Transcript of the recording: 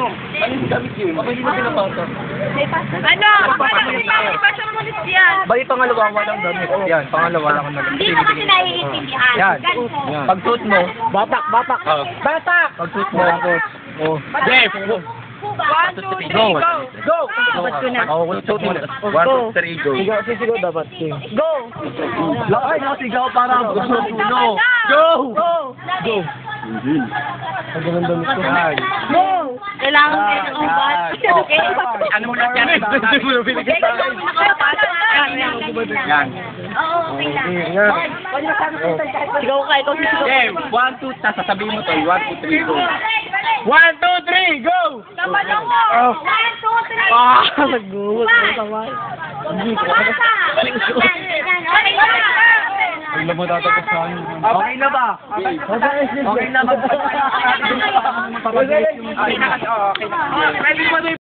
mo. Ano yung gamit yun? Bakit hindi mo pinapasa? Ano? Ipasa mo ulit yan. Bali pangalawa walang gamit. Yan, pangalawa lang ang nagamit. Hindi mo kasi naiintindihan. Yan. Ganito. Pag suot mo, Batak! batak! Pag suot mo, oh. Jeff! One, two, three, Go! go. Go! Ba't ko na? Oo, suot mo. 1, 2, 3, go. Sisigaw dapat. Go! Lakay na sigaw para gusto tulo. Go! Go! Go! Ang ganun damit ko. Yan. Go! Kailangan mo ng ubat. Okay? Ano mo lang yan? Hindi mo lang binigay sa akin. Yan. Oo, okay lang. Sigaw ka, ikaw sisigaw. Okay, 1, 2, sasabihin mo to. 1, 2, 3, go. 1, 2, 3, go! Naman ako! Oh. 1, 2, 3! Ah, nagbuhos. Ang sama. Okay na ba tatapos sa akin? Okay na ba? Okay na ba? Okay na ba? Okay na. Okay na.